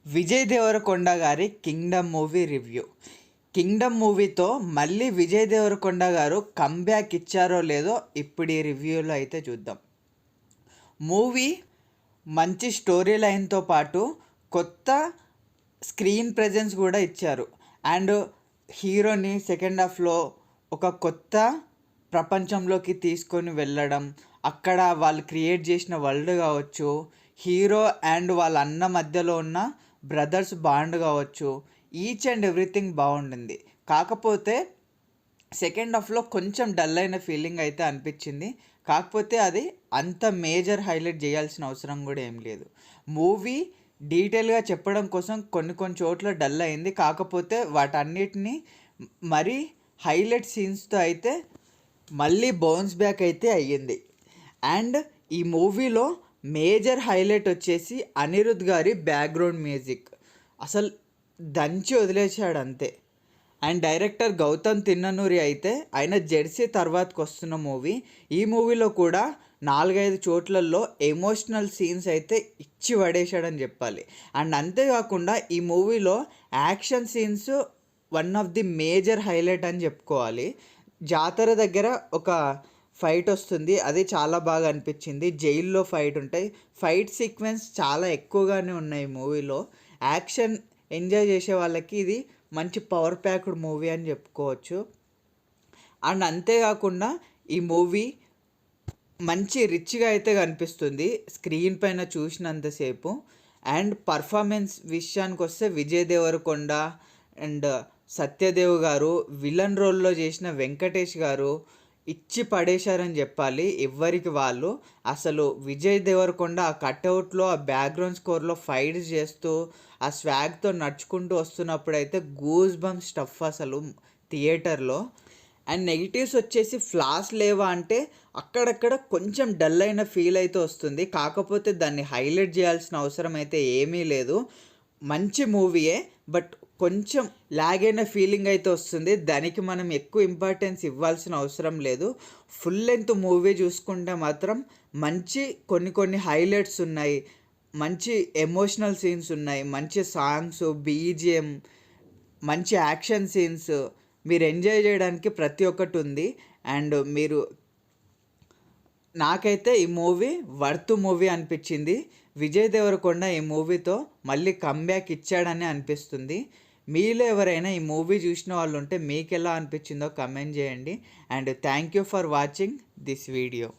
విజయ్ దేవరకొండ గారి Kingdom movie review. Kingdom మూవీతో మళ్ళీ విజయ్ దేవరకొండ గారు కంబ్యాక్ ఇచ్చారో లేదో ఇప్పుడు ఈ రివ్యూలో అయితే చూద్దాం. మూవీ మంచి స్టోరీ లైన్తో పాటు కొత్త స్క్రీన్ ప్రెజెన్స్ కూడా ఇచ్చారు. అండ్ హీరోని సెకండ్ హాఫ్లో ఒక కొత్త ప్రపంచంలోకి తీసుకొని వెళ్ళడం, అక్కడ వాళ్ళు క్రియేట్ చేసిన వరల్డ్ కావచ్చు, హీరో అండ్ వాళ్ళ అన్న మధ్యలో ఉన్న బ్రదర్స్ బాండ్ కావచ్చు, ఈచ్ అండ్ ఎవ్రీథింగ్ బాగుండింది. కాకపోతే సెకండ్ హాఫ్లో కొంచెం డల్ అయిన ఫీలింగ్ అయితే అనిపించింది. కాకపోతే అది అంత మేజర్ హైలైట్ చేయాల్సిన అవసరం కూడా ఏం లేదు. మూవీ డీటెయిల్గా చెప్పడం కోసం కొన్ని చోట్ల డల్ అయింది. కాకపోతే వాటన్నిటిని మరీ హైలైట్ సీన్స్తో అయితే మళ్ళీ బౌన్స్ బ్యాక్ అయితే అయ్యింది. అండ్ ఈ మూవీలో మేజర్ హైలైట్ వచ్చేసి అనిరుద్ గారి బ్యాక్గ్రౌండ్ మ్యూజిక్ అసలు దంచి వదిలేశాడు అంతే. అండ్ డైరెక్టర్ గౌతమ్ తిన్ననూరి అయితే ఆయన జెర్సీ తర్వాతకు వస్తున్న మూవీ. ఈ మూవీలో కూడా 4-5 చోట్లలో ఎమోషనల్ సీన్స్ అయితే ఇచ్చి పడేశాడని చెప్పాలి. అండ్ అంతేకాకుండా ఈ మూవీలో action scenes one of the major highlight అని చెప్పుకోవాలి. జాతర దగ్గర ఒక ఫైట్ వస్తుంది, అది చాలా బాగా అనిపించింది. జైల్లో ఫైట్ ఉంటాయి, ఫైట్ సీక్వెన్స్ చాలా ఎక్కువగానే ఉన్నాయి మూవీలో. యాక్షన్ ఎంజాయ్ చేసే వాళ్ళకి ఇది మంచి పవర్ ప్యాక్డ్ మూవీ అని చెప్పుకోవచ్చు. అండ్ అంతేకాకుండా ఈ మూవీ మంచి రిచ్గా అయితే కనిపిస్తుంది స్క్రీన్ పైన చూసినంతసేపు. అండ్ పర్ఫార్మెన్స్ విషయానికి వస్తే విజయ్ దేవరకొండ అండ్ సత్యదేవ్ గారు, విలన్ రోల్లో చేసిన వెంకటేష్ గారు ఇచ్చి పడేశారని చెప్పాలి. ఎవరికి వాళ్ళు అసలు విజయ్ దేవరకొండ ఆ కట్అవుట్లో ఆ బ్యాక్గ్రౌండ్ స్కోర్లో ఫైట్స్ చేస్తూ ఆ స్వాగ్తో నడుచుకుంటూ వస్తున్నప్పుడు అయితే గూస్ బంప్ స్టఫ్ అసలు థియేటర్లో. అండ్ నెగిటివ్స్ వచ్చేసి ఫ్లాస్ లేవా అంటే అక్కడక్కడ కొంచెం డల్ అయిన ఫీల్ అయితే వస్తుంది. కాకపోతే దాన్ని హైలైట్ చేయాల్సిన అవసరం అయితే ఏమీ లేదు. మంచి మూవీయే, బట్ కొంచెం లాగ్ అయిన ఫీలింగ్ అయితే వస్తుంది. దానికి మనం ఎక్కువ ఇంపార్టెన్స్ ఇవ్వాల్సిన అవసరం లేదు. ఫుల్ లెంత్ మూవీ చూసుకుంటే మాత్రం మంచి కొన్ని హైలైట్స్ ఉన్నాయి, మంచి ఎమోషనల్ సీన్స్ ఉన్నాయి, మంచి సాంగ్స్, బీజిఎం, మంచి యాక్షన్ సీన్స్ మీరు ఎంజాయ్ చేయడానికి ప్రతి ఒక్కటి ఉంది. అండ్ నాకైతే ఈ మూవీ వర్త్ మూవీ అనిపించింది. విజయ్ దేవరకొండ ఈ మూవీతో మళ్ళీ కంబ్యాక్ ఇచ్చాడని అనిపిస్తుంది. మీలో ఎవరైనా ఈ మూవీ చూసిన వాళ్ళు ఉంటే మీకు ఎలా అనిపించిందో కమెంట్ చేయండి. And thank you for watching this video.